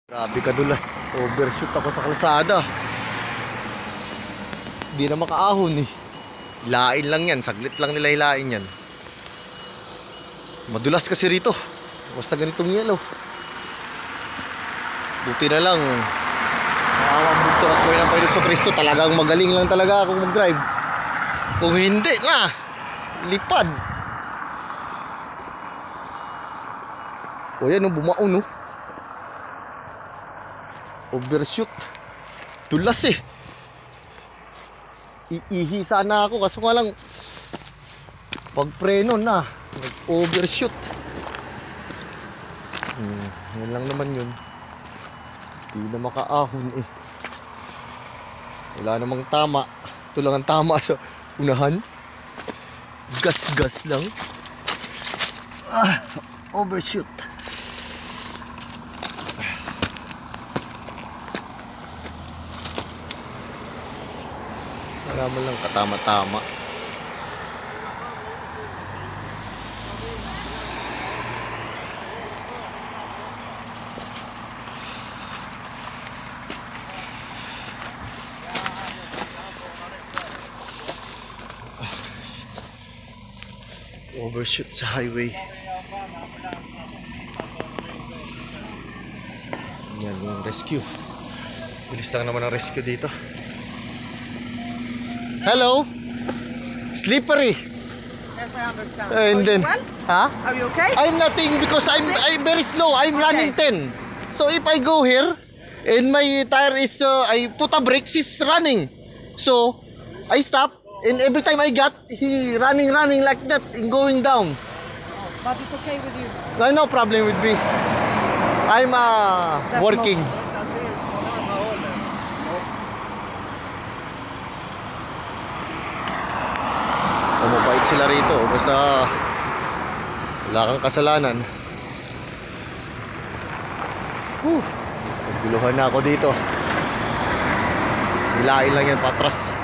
Grabe kadulas, overshoot ako sa kalsada. Di na makaahon eh. Hilain lang yan, saglit lang nila hilain yan. Madulas kasi rito. Basta ganitong yelo. Buti na lang maawang bugto at buhay ng Panginoon Kristo. Talagang magaling lang talaga akong mag-drive. Kung hindi na, lipad. O yan, bumaon. Overshoot. Dulas eh. Iihi sana ako kaso nga lang pag preno na nag-overshoot. Yan lang naman yun. Hindi na makaahon eh. Wala namang tama. Ito lang ang tama sa unahan. Gas-gas lang. Overshoot. Wala mo lang katama-tama. Overshoot sa highway. Yan yung rescue. Bilis lang naman ang rescue dito. Hello. Slippery. Yes, I understand. And then, well? huh? Are you okay? I'm nothing because I'm very slow. I'm running 10. So if I go here and my tire is I put a brake, she's running. So I stop and every time I got he running like that and going down. But it's okay with you. No problem with me. I'm That's working. Mabait sila rito basta wala kang kasalanan. Naguluhan na ako dito. Hilain lang yan patras.